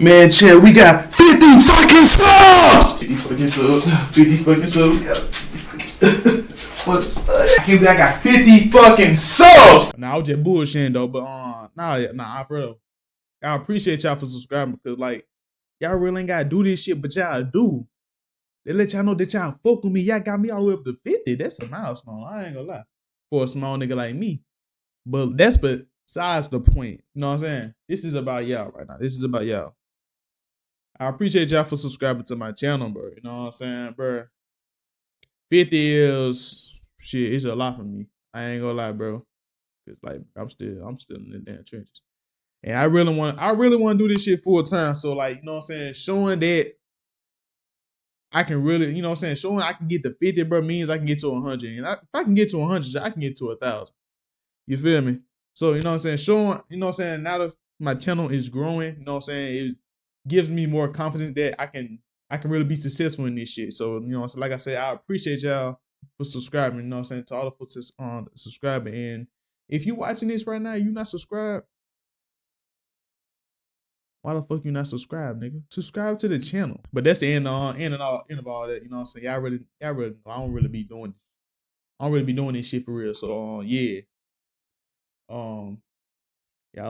Man, chill, we got 50 fucking subs! 50 fucking subs. 50 fucking subs. What's I got 50 fucking subs! Nah, I was just bullshitting though, but nah, for real. I appreciate y'all for subscribing because like y'all really ain't gotta do this shit, but y'all do. They let y'all know that y'all fuck with me. Y'all got me all the way up to 50. That's a milestone. I ain't gonna lie. For a small nigga like me. But that's besides the point. You know what I'm saying? This is about y'all right now. This is about y'all. I appreciate y'all for subscribing to my channel, bro. You know what I'm saying, bro? 50 is shit. It's a lot for me. I ain't gonna lie, bro. Cause like I'm still in the damn trenches, and I really want to do this shit full time. So like, you know what I'm saying, showing that I can really, you know what I'm saying, showing I can get to 50, bro, means I can get to 100, and if I can get to 100, I can get to 1,000. You feel me? So you know what I'm saying, showing, you know what I'm saying, now that my channel is growing, you know what I'm saying, it gives me more confidence that I can really be successful in this shit. So, you know, so like I said, I appreciate y'all for subscribing, you know what I'm saying, to all the folks subscribing. And if you watching this right now, you not subscribed, why the fuck you not subscribed, nigga? Subscribe to the channel. But that's the end of all that, you know what I'm saying? Y'all really, I don't really be doing this. I don't really be doing this shit for real. So yeah. Y'all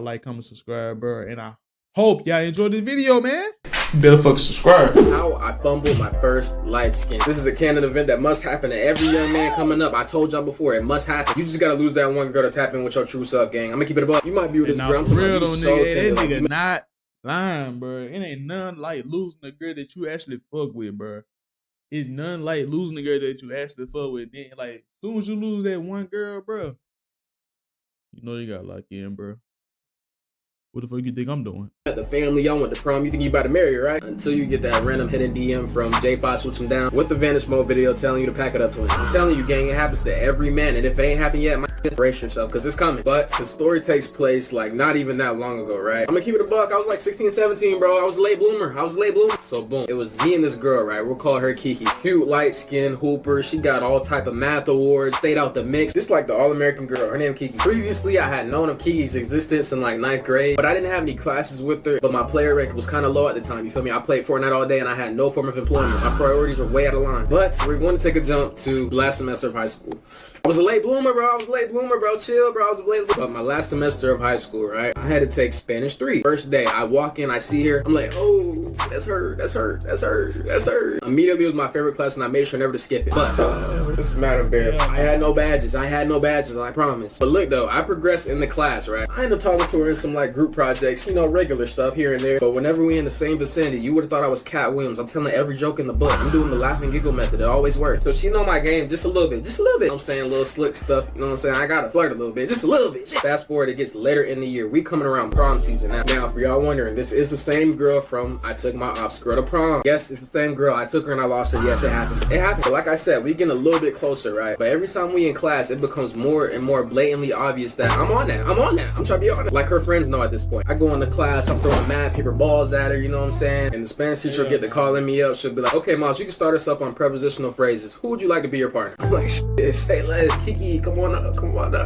like, comment, subscribe, bro. And I hope y'all enjoyed this video, man. You better fucking subscribe. How I fumbled my first light skin. This is a canon event that must happen to every young man coming up. I told y'all before, it must happen. You just gotta lose that one girl to tap in with your true self, gang. I'm gonna keep it above. You might be with this girl. I'm talking real about though, so nigga. That tender, nigga not lying, bro. It ain't none like losing a girl that you actually fuck with, bro. It's none like losing a girl that you actually fuck with. Then, like, as soon as you lose that one girl, bro, you know you got locked in, bro. What the fuck you think I'm doing? The family, y'all went to prom, you think you about to marry her, right? Until you get that random hidden DM from J5 switch him down with the vanish mode video telling you to pack it up to him. I'm telling you, gang, it happens to every man, and if it ain't happened yet, brace yourself, because it's coming. But the story takes place like not even that long ago, right? I'm gonna keep it a buck. I was like 16, 17, bro. I was a late bloomer. So boom, it was me and this girl, right? We'll call her Kiki. Cute, light skin, hooper. She got all type of math awards, stayed out the mix. This like the all-American girl. Her name Kiki. Previously, I had known of Kiki's existence in like 9th grade, but I didn't have any classes with her. But my player rank was kind of low at the time. You feel me? I played Fortnite all day and I had no form of employment. My priorities were way out of line. But we're going to take a jump to last semester of high school. I was a late bloomer, bro. Chill, bro. I was a late bloomer. But my last semester of high school, right? I had to take Spanish 3. First day, I walk in, I see her. I'm like, oh, that's her. Immediately, it was my favorite class and I made sure never to skip it. But this is mad embarrassing. I had no badges, I promise. But look though, I progressed in the class, right? I ended up talking to her in some like group projects, you know, regular stuff here and there. But whenever we in the same vicinity, you would have thought I was Cat Williams. I'm telling every joke in the book. I'm doing the laugh and giggle method. It always works. So she know my game just a little bit. I'm saying, little slick stuff. You know what I'm saying? I gotta flirt a little bit, just a little bit. Fast forward, it gets later in the year. We coming around prom season now. Now, for y'all wondering, this is the same girl from I took my ops girl to prom. Yes, it's the same girl. I took her and I lost her. Yes, it happened. It happened. But like I said, we getting a little bit closer, right? But every time we in class, it becomes more and more blatantly obvious that I'm on that. I'm trying to be on it. Like her friends know at this point. I go into class, I'm throwing mad paper balls at her, you know what I'm saying? And the Spanish teacher will get to calling me up. She'll be like, okay, Miles, you can start us up on prepositional phrases. Who would you like to be your partner? I'm like, shit, say less, Kiki, come on up,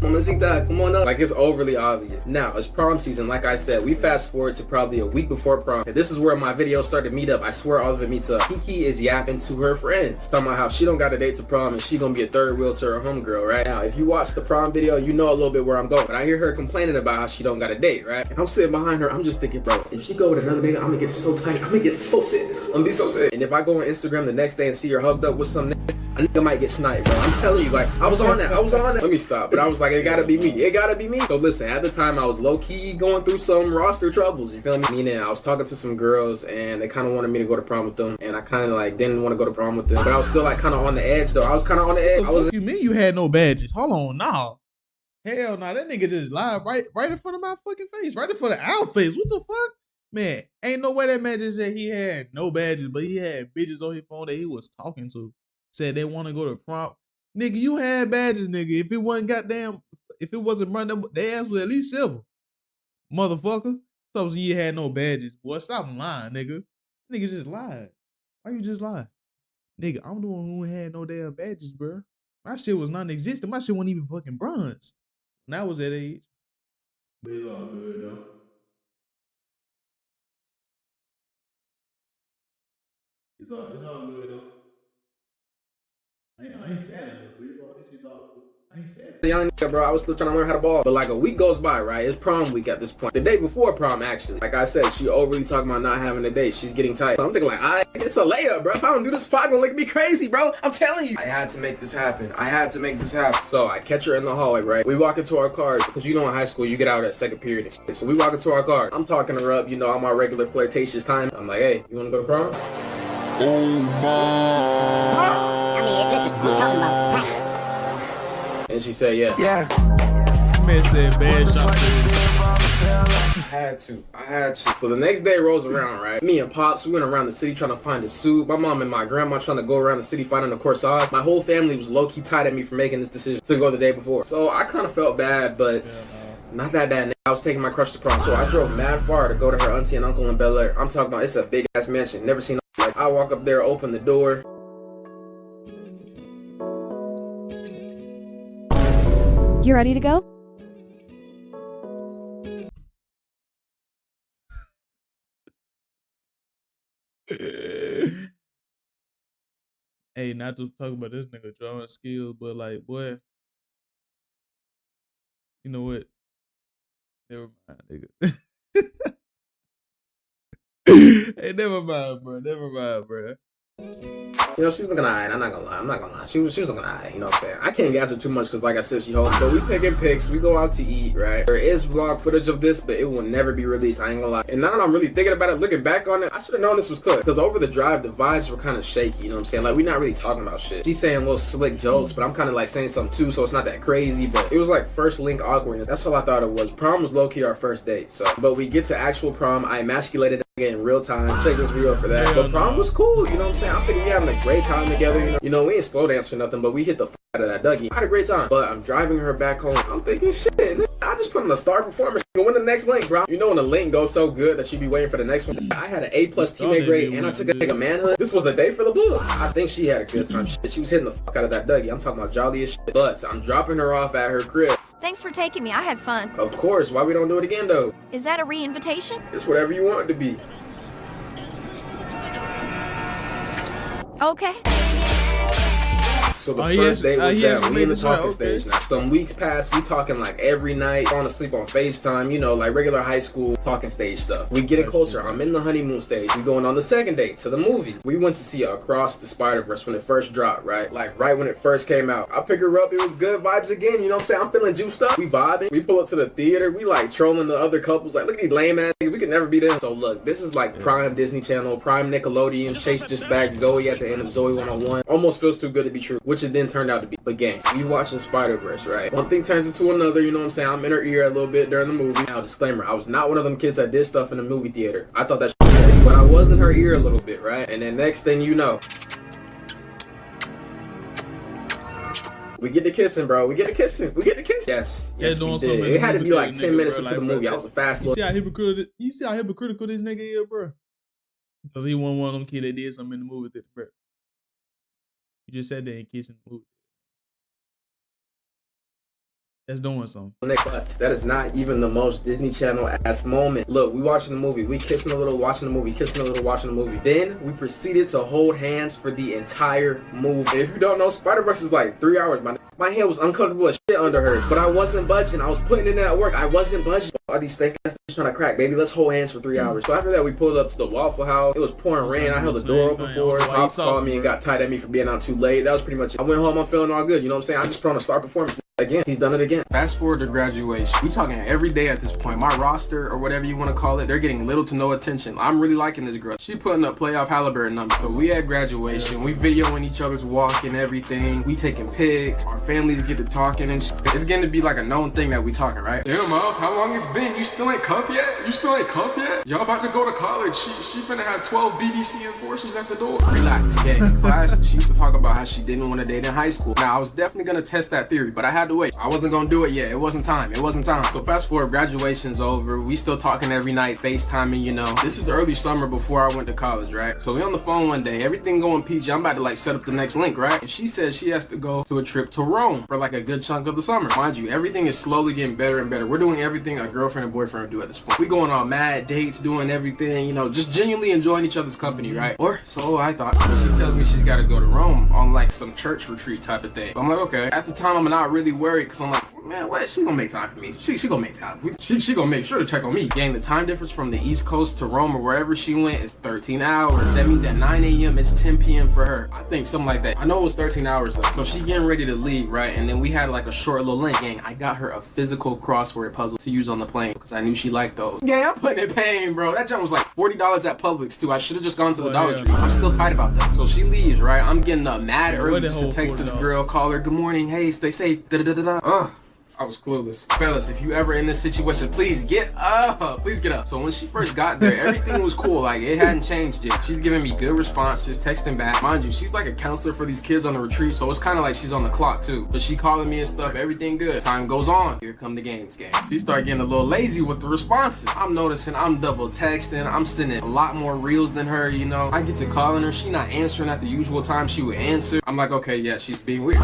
Mamacita, come on up. Like, it's overly obvious. Now, it's prom season. Like I said, we fast forward to probably a week before prom. And this is where my videos started to meet up. I swear all of it meets up. Kiki is yapping to her friends, talking about how she don't got a date to prom and she gonna be a third wheel to her homegirl, right? Now, if you watch the prom video, you know a little bit where I'm going. But I hear her complaining about how she don't got a date, right? And I'm sitting behind her, I'm just thinking, bro, if she go with another nigga, I'm gonna get so tight. I'm gonna get so sick. I'm gonna be so sick. And if I go on Instagram the next day and see her hugged up with some nigga, a nigga might get sniped, bro. I'm telling you, like, I was on that. Let me stop. But I was like, it gotta be me. So listen, at the time, I was low-key going through some roster troubles, you feel me? Meaning, I was talking to some girls, and they kind of wanted me to go to prom with them, and I kind of, like, didn't want to go to prom with them. But I was still, like, kind of on the edge, though. I was kind of on the edge. What you mean you had no badges? Hold on, nah. Hell nah, that nigga just lied right in front of my fucking face. Right in front of our face. What the fuck? Man, ain't no way that man just said he had no badges, but he had bitches on his phone that he was talking to. Said they want to go to prom. Nigga, you had badges, nigga. If it wasn't run, they ass was at least silver. Motherfucker. So you had no badges. Boy, stop lying, nigga. Nigga just lied. Why you just lie? Nigga, I'm the one who had no damn badges, bro. My shit was non-existent. My shit wasn't even fucking bronze. When I was that age. But it's all good, though. It's all good though. I ain't saying it, but it's all good. I ain't saying it. Young nigga, bro, I was still trying to learn how to ball. But like a week goes by, right? It's prom week at this point. The day before prom, actually. Like I said, she overly talking about not having a date. She's getting tight. So I'm thinking like, it's a layup, bro. If I don't do this, Spot gonna look at me crazy, bro. I'm telling you. I had to make this happen. So I catch her in the hallway, right? We walk into our cars, because you know in high school, you get out at second period and shit. So we walk into our car. I'm talking her up, you know, on my regular flirtatious time. I'm like, hey, you wanna go to prom? Oh my. I mean, listen, we're talking about practice. And she said yes. Yeah. Man said bad shot. I had to. So the next day rolls around, right? Me and Pops, we went around the city trying to find a suit. My mom and my grandma trying to go around the city finding a corsage. My whole family was low-key tight at me for making this decision to go the day before. So I kind of felt bad, but not that bad. I was taking my crush to prom. So I drove mad far to go to her auntie and uncle in Bel Air. I'm talking about, it's a big-ass mansion. Never seen like. I walk up there, open the door. You ready to go? Hey, not to talk about this nigga drawing skills, but like, boy, you know what? Never mind, nigga. Hey, never mind, bro. You know, she was looking alright. I'm not gonna lie. She was looking alright. You know what I'm saying? I can't gas her too much because, like I said, she holds. But we taking pics. We go out to eat, right? There is vlog footage of this, but it will never be released. I ain't gonna lie. And now that I'm really thinking about it, looking back on it, I should have known this was cooked. Because over the drive, the vibes were kind of shaky. You know what I'm saying? Like, we're not really talking about shit. She's saying little slick jokes, but I'm kind of like saying something too, so it's not that crazy. But it was like first link awkwardness. That's all I thought it was. Prom was low key our first date. So, but we get to actual prom. I emasculated that nigga in real time. Check this video for that. But prom was cool. You know what I'm saying? I'm thinking we having a great time together. You know, we ain't slow dance or nothing, but we hit the out of that Dougie. I had a great time, but I'm driving her back home. I'm thinking, shit, I just put on a star performance. When the next link, bro. You know when the link goes so good that you be waiting for the next one. I had an A+ teammate grade, and I took a nigga manhood. This was a day for the books. I think she had a good time. Shit, she was hitting the fuck out of that Dougie. I'm talking about jolly as shit. But I'm dropping her off at her crib. Thanks for taking me. I had fun. Of course. Why we don't do it again, though? Is that a re-invitation? It's whatever you want it to be. Okay. So the first date was that we in the talking stage now. Some weeks passed, we talking like every night, falling asleep on FaceTime, you know, like regular high school talking stage stuff. We get it closer. I'm in the honeymoon stage. We going on the second date to the movies. We went to see Across the Spider-Verse when it first dropped, right? Like right when it first came out. I pick her up, it was good vibes again, you know what I'm saying? I'm feeling juiced up. We vibing. We pull up to the theater. We like trolling the other couples. Like, look at these lame ass niggas. We could never be them. So look, this is like prime Disney Channel, prime Nickelodeon. Chase just bagged Zoe at the end of Zoe 101. Almost feels too good to be true, which it then turned out to be. But gang, we watching Spider-Verse, right? One thing turns into another, you know what I'm saying? I'm in her ear a little bit during the movie. Now, disclaimer, I was not one of them kids that did stuff in the movie theater. I thought that shit was crazy, but I was in her ear a little bit, right? And then next thing you know, we get to kissing, bro. We get to kissing. Yes, we did. It had to be like 10 minutes into the movie. I was a fast look. You see how hypocritical this nigga is, bro? Because he wasn't one of them kids that did something in the movie theater, bro. You just said they ain't kissing the movie. That's doing something. But that is not even the most Disney Channel ass moment. Look, we watching the movie. We kissing a little, watching the movie, kissing a little, watching the movie. Then we proceeded to hold hands for the entire movie. And if you don't know, Spider-Verse is like 3 hours. My hand was uncomfortable as shit under hers, but I wasn't budging. I was putting in that work. I wasn't budging. All these stank ass trying to crack, baby. Let's hold hands for 3 hours. So after that, we pulled up to the Waffle House. It was pouring rain. I held the door open for her. Pops called me and got tight at me for being out too late. That was pretty much it. I went home. I'm feeling all good. You know what I'm saying? I just put on a star performance. Again, he's done it again. Fast forward to graduation. We talking every day at this point. My roster, or whatever you want to call it, they're getting little to no attention. I'm really liking this girl. She putting up playoff Halliburton numbers. So we at graduation. We videoing each other's walk and everything. We taking pics. Our families get to talking and shit. It's getting to be like a known thing that we talking, right? Damn, Miles, how long it's been? You still ain't cuffed yet? Y'all about to go to college. She finna have 12 BBC enforcers at the door. Relax. Yeah, in class, she used to talk about how she didn't want to date in high school. Now, I was definitely gonna test that theory, but I had to the way. I wasn't gonna do it yet. It wasn't time. So fast forward, graduation's over. We still talking every night, FaceTiming, you know. This is the early summer before I went to college, right? So we on the phone one day, everything going peachy. I'm about to like set up the next link, right? And she says she has to go to a trip to Rome for like a good chunk of the summer. Mind you, everything is slowly getting better and better. We're doing everything a girlfriend and boyfriend would do at this point. We going on mad dates, doing everything, you know, just genuinely enjoying each other's company, right? Or so I thought. So she tells me she's got to go to Rome on like some church retreat type of thing. So I'm like, okay. At the time, I'm not really worried because I'm like, man, what? She gonna make time for me. She gonna make time. She gonna make sure to check on me. Gang, the time difference from the East Coast to Rome or wherever she went is 13 hours. That means at 9 a.m. it's 10 p.m. for her. I think something like that. I know it was 13 hours though. So she getting ready to leave, right? And then we had like a short little link. Gang, I got her a physical crossword puzzle to use on the plane because I knew she liked those. Gang, I'm putting in pain, bro. That junk was like $40 at Publix too. I should have just gone to the Dollar Tree. I'm still tight about that. So she leaves, right? I'm getting mad early just to text this girl, call her, good morning, hey, stay safe, da-da-da-da-da. I was clueless. Fellas, if you ever in this situation, please get up. Please get up. So when she first got there, everything was cool. Like, it hadn't changed yet. She's giving me good responses, texting back. Mind you, she's like a counselor for these kids on the retreat, so it's kind of like she's on the clock, too. But she calling me and stuff, everything good. Time goes on. Here come the games, gang. She started getting a little lazy with the responses. I'm noticing I'm double texting. I'm sending a lot more reels than her, you know. I get to calling her. She not answering at the usual time she would answer. I'm like, okay, yeah, she's being weird.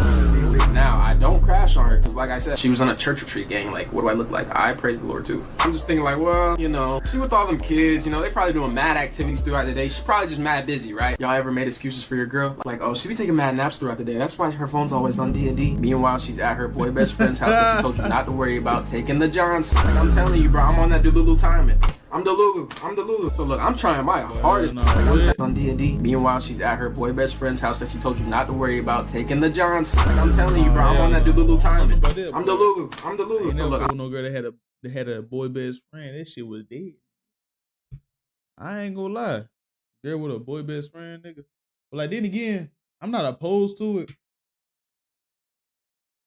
Now, I don't crash on her, because like I said, she was on a church retreat, gang. Like, what do I look like? I praise the Lord too. I'm just thinking like, well, you know, she with all them kids, you know, they probably doing mad activities throughout the day. She's probably just mad busy, right? Y'all ever made excuses for your girl? Like, oh, she be taking mad naps throughout the day. That's why her phone's always on D&D. Meanwhile, she's at her boy best friend's house that she told you not to worry about taking the Johnson. Like, I'm telling you, bro, I'm on that Delulu timing. I'm Delulu. So look, I'm trying my hardest. I'm on D&D. Meanwhile, she's at her boy best friend's house that she told you not to worry about taking the Johnson. Like, I'm telling you, bro, I'm on that Delulu timing. I'm Delulu. So look, no girl that had a boy best friend. That shit was dead. I ain't gonna lie. Girl with a boy best friend, nigga. But like then again, I'm not opposed to it.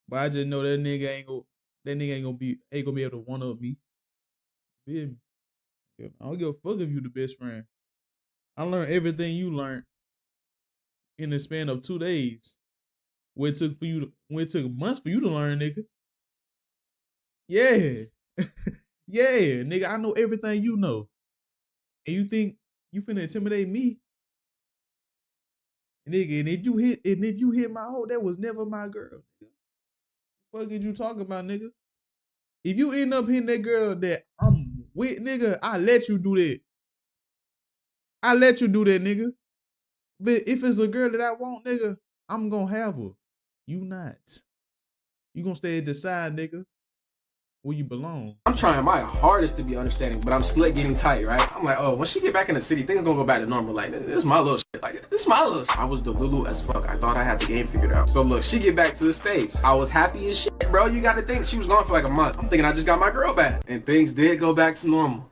But I just know that nigga ain't gonna be able to one up me. Feel me? I don't give a fuck if you the best friend. I learned everything you learned in the span of 2 days. When it took months for you to learn, nigga. Yeah. Yeah, nigga, I know everything you know. And you think you finna intimidate me? Nigga, and if you hit my hoe, that was never my girl. What the fuck is you talking about, nigga? If you end up hitting that girl that I'm with, nigga, I let you do that. I let you do that, nigga. But if it's a girl that I want, nigga, I'm gonna have her. You not. You gonna stay at the side, nigga, where you belong. I'm trying my hardest to be understanding, but I'm slick getting tight, right? I'm like, oh, when she get back in the city, things gonna go back to normal. Like, this is my little shit. Like, this is my little shit. I was Delulu as fuck. I thought I had the game figured out. So look, she get back to the States. I was happy as shit, bro. You gotta think, she was gone for like a month. I'm thinking I just got my girl back. And things did go back to normal.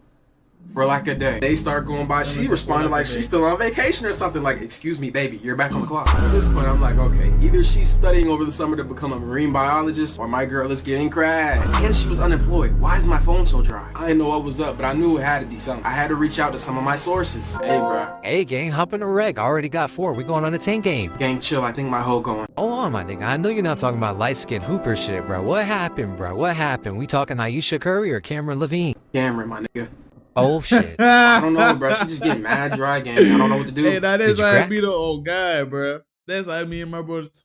For like a day. They start going by. She responded like she's still on vacation or something. Like, excuse me, baby, you're back on the clock. At this point, I'm like, okay, either she's studying over the summer to become a marine biologist, or my girl is getting crashed. And she was unemployed. Why is my phone so dry? I didn't know what was up, but I knew it had to be something. I had to reach out to some of my sources. Hey, bro. Hey, gang, hop in the reg. I already got 4. We going on a 10 game. Gang, chill. I think my hoe going. Hold on, my nigga. I know you're not talking about Lightskin Hooper shit, bro. What happened, bro? What happened? We talking Aisha Curry or Cameron Levine? Cameron, my nigga. Oh, shit. I don't know, bro. She just getting mad dry, gang. I don't know what to do. Hey, now that's how I be the old guy, bro. That's how me and my brothers.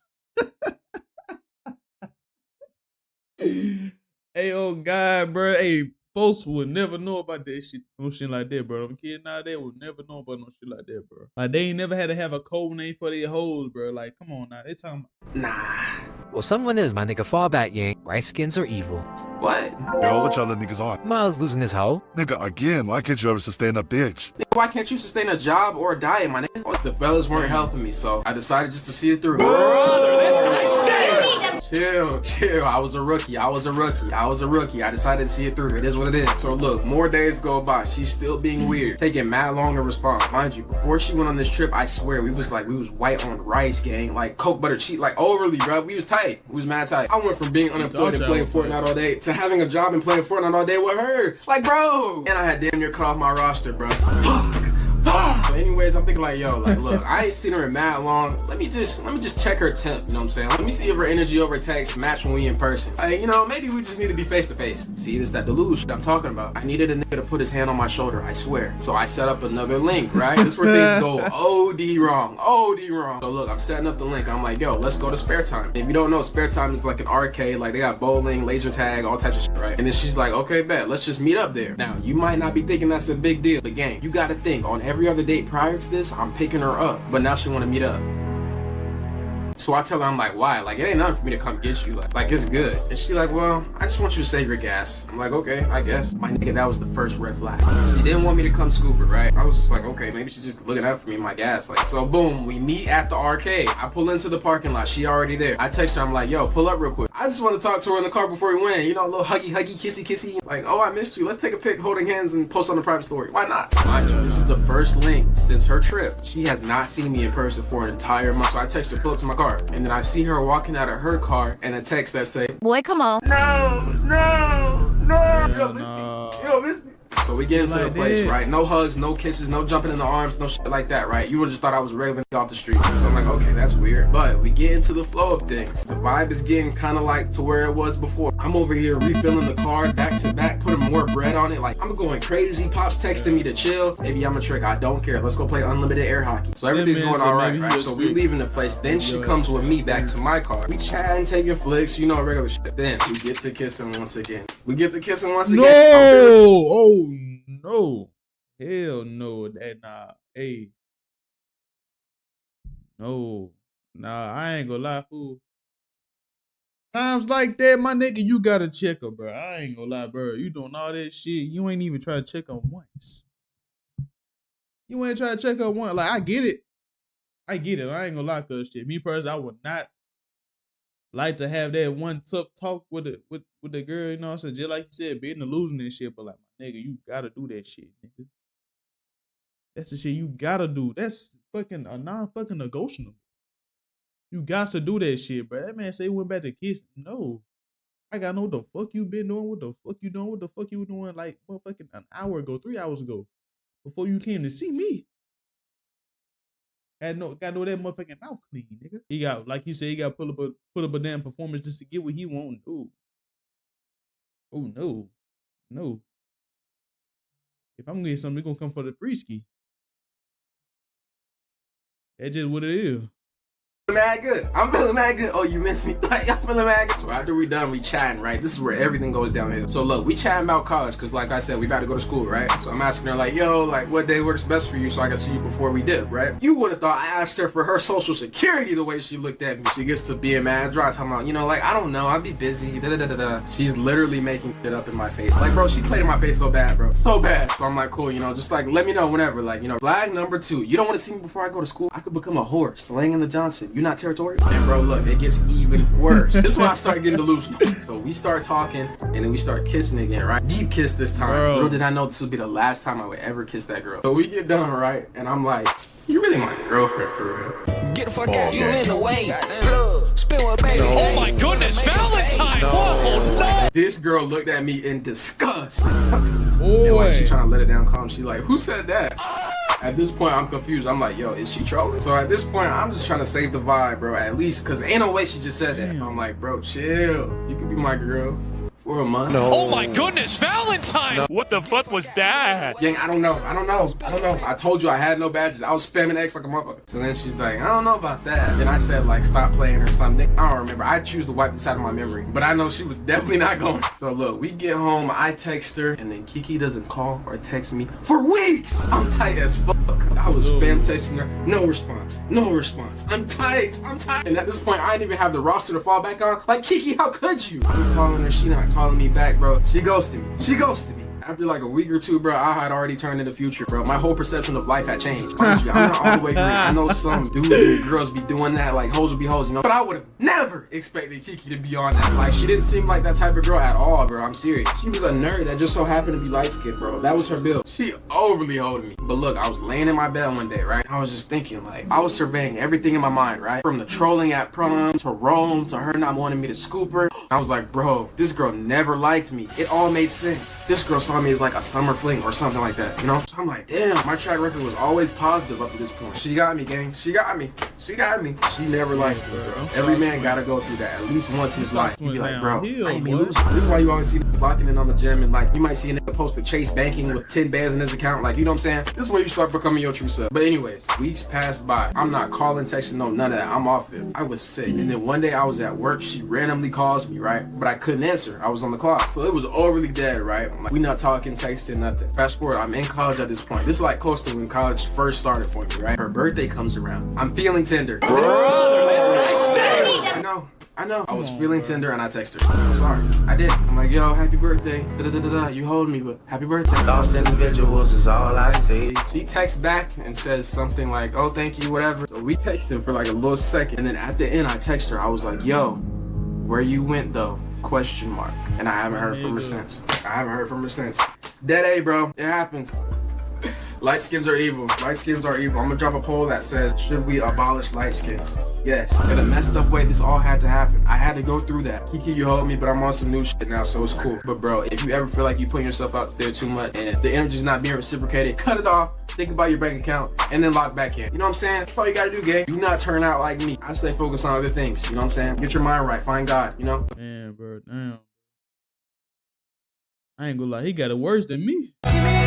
Hey, old guy, bro. Hey, folks would never know about that shit. No shit like that, bro. Them kids nowadays would never know about no shit like that, bro. Like, they ain't never had to have a code name for their hoes, bro. Like, come on now. They talking about... Nah. Well, someone is, my nigga. Fall back, gang. Right skins are evil. What? Yo, what y'all niggas on? Miles losing his hoe. Nigga, again, why can't you ever sustain a bitch? Why can't you sustain a job or a diet, my nigga? The fellas weren't helping me, so I decided just to see it through. Brother, this guy stinks! Chill. I was a rookie. I decided to see it through. It is what it is. So look, more days go by. She's still being weird. Taking mad long to respond. Mind you, before she went on this trip, I swear, we was white on rice, gang. Like coke butter cheese, like overly, bro. We was tight. We was mad tight. I went from being unemployed and playing Fortnite all day to having a job and playing Fortnite all day with her. Like, bro. And I had damn near cut off my roster, bro. Fuck. But anyways, I'm thinking think like, yo, like, look, I ain't seen her in mad long. Let me just check her temp, you know what I'm saying? Let me see if her energy over text match when we in person. You know, maybe we just need to be face to face. See, this that delusion I'm talking about. I needed a nigga to put his hand on my shoulder, I swear. So I set up another link, right? This is where things go OD wrong. OD wrong. So look, I'm setting up the link. I'm like, yo, let's go to Spare Time. If you don't know, Spare Time is like an arcade. Like, they got bowling, laser tag, all types of shit, right? And then she's like, okay, bet, let's just meet up there. Now, you might not be thinking that's a big deal, but gang, you gotta think, on every other date prior to this, I'm picking her up. But now she wanna meet up. So I tell her, I'm like, why? Like, it ain't nothing for me to come get you. Like it's good. And she like, well, I just want you to save your gas. I'm like, okay, I guess. My nigga, that was the first red flag. She didn't want me to come scoop her, right? I was just like, okay, maybe she's just looking out for me, my gas. Like, so boom, we meet at the arcade. I pull into the parking lot. She already there. I text her, I'm like, yo, pull up real quick. I just want to talk to her in the car before we went. You know, a little huggy, kissy. Like, oh, I missed you. Let's take a pic holding hands and post on the private story. Why not? Mind you, this is the first link since her trip. She has not seen me in person for an entire month. So I text her, pull up to my car. And then I see her walking out of her car and a text that say, Boy, come on. no, you don't miss me. So we get into the place, right? No hugs, no kisses, no jumping in the arms, no shit like that, right? You would just thought I was regular off the street. So I'm like, okay, that's weird. But we get into the flow of things. The vibe is getting kind of like to where it was before. I'm over here refilling the car back to back, putting more bread on it. Like, I'm going crazy. Pop's texting me to chill. Maybe I'm a trick. I don't care. Let's go play unlimited air hockey. So everything's going all right, right? So we leaving the place. Then she comes with me back to my car. We chatting, taking flicks, you know, regular shit. Then we get to kissing once again. Oh, no. Hell no. That nah. Hey. No. Nah, I ain't gonna lie, fool. Times like that, my nigga, you gotta check her, bro. I ain't gonna lie, bro. You doing all that shit. You ain't even try to check her once. You ain't try to check her once. Like, I get it. I ain't gonna lie, cause shit. Me personally, I would not like to have that one tough talk with the girl, you know what I'm saying? Just like you said, being illusion and shit, but like, my nigga, you gotta do that shit, nigga. That's the shit you gotta do. That's fucking a non-fucking negotiable. You got to do that shit, bro. That man say he went back to kiss. No. I gotta know what the fuck you been doing, what the fuck you doing, what the fuck you were doing like motherfucking an hour ago, 3 hours ago, before you came to see me. Gotta know that motherfucking mouth clean, nigga. He got, like you said, he got to put up a damn performance just to get what he want. Ooh. Oh, no. No. If I'm gonna get something, it's gonna come for the free ski. That's just what it is. Mad good. I'm feeling mad good. Oh, you missed me. Like, I'm feeling mad good. So after we done, we chatting, right? This is where everything goes downhill. So look, we chatting about college, cause like I said, we about to go to school, right? So I'm asking her like, yo, like what day works best for you so I can see you before we dip, right? You would have thought I asked her for her social security the way she looked at me. She gets to being mad dry, talking about, you know, like, I don't know, I'll be busy, da-da-da-da-da. She's literally making shit up in my face. Like, bro, she played in my face so bad, bro. So bad. So I'm like, cool, you know, just like, let me know whenever. Like, you know, flag number 2. You don't want to see me before I go to school? I could become a whore, slanging the Johnson. You not territorial? And bro, look, it gets even worse. This is when I start getting delusional. So we start talking, and then we start kissing again, right? Deep kiss this time. Bro. Little did I know this would be the last time I would ever kiss that girl. So we get done, right? And I'm like, you really my girlfriend for real? Get the fuck out. You in the way. Spin with baby. Oh my goodness, Valentine! Oh no! This girl looked at me in disgust. And like she trying to let it down calm. She like, who said that? At this point, I'm confused. I'm like, yo, is she trolling? So at this point, I'm just trying to save the vibe, bro. At least, because ain't no way she just said that. I'm like, bro, chill. You can be my girl for a month. No. Oh my goodness, Valentine! No. What the fuck was that? Gang, I don't know. I told you I had no badges. I was spamming X like a motherfucker. So then she's like, I don't know about that. Then I said, like, stop playing or something. I don't remember. I choose to wipe this out of my memory. But I know she was definitely not going. So look, we get home, I text her, and then Kiki doesn't call or text me for weeks. I'm tight as fuck. I was spam texting her, no response. I'm tight. And at this point, I didn't even have the roster to fall back on. Like, Kiki, how could you? I'm calling her, she not calling me back, bro. She ghosted me. After like a week or two, bro, I had already turned into future, bro. My whole perception of life had changed. I'm not all the way green. I know some dudes and girls be doing that, like hoes will be hoes, you know. But I would have never expected Kiki to be on that. Like, she didn't seem like that type of girl at all, bro. I'm serious. She was a nerd that just so happened to be light-skinned, bro. That was her build. She overly holding me. But look, I was laying in my bed one day, right? I was just thinking, like, I was surveying everything in my mind, right? From the trolling at prom, to Rome, to her not wanting me to scoop her. I was like, bro, this girl never liked me. It all made sense. This girl saw me as like a summer fling or something like that, you know? So So I'm like, damn, my track record was always positive up to this point. She got me, gang. She got me. She got me. She never liked me, bro. Every man gotta go through that at least once in his life. He'd be like, bro, I ain't mean lose. This is why you always see locking in on the gym, and like you might see a nigga post with Chase banking with 10 bands in his account. Like, you know what I'm saying? This is where you start becoming your true self. But anyways, weeks passed by. I'm not calling, texting, no, none of that. I'm off it. I was sick. And then one day I was at work. She randomly calls me, right? But I couldn't answer. I was on the clock. So it was overly dead, right? I'm like, we not talking, texting, nothing. Fast forward, I'm in college at this point. This is like close to when college first started for me, right? Her birthday comes around. I'm feeling tender. I know. I was feeling tender and I texted her. I'm sorry. I did. I'm like, yo, happy birthday. Da-da-da-da-da. You hold me, but happy birthday. Lost individuals is all I see. She texts back and says something like, oh, thank you, whatever. So we texted for like a little second. And then at the end, I text her. I was like, yo, where you went though? Question mark. And I haven't heard from her since. Dead A, bro. It happens. Light skins are evil. Light skins are evil. I'm gonna drop a poll that says, should we abolish light skins? Yes. In a messed up way, this all had to happen. I had to go through that. Kiki, you hold me, but I'm on some new shit now, so it's cool. But bro, if you ever feel like you putting yourself out there too much and the energy's not being reciprocated, cut it off. Think about your bank account and then log back in. You know what I'm saying? That's all you gotta do, gang. Do not turn out like me. I stay focused on other things. You know what I'm saying? Get your mind right. Find God, you know? Man, bro, damn. I ain't gonna lie, he got it worse than me. Give me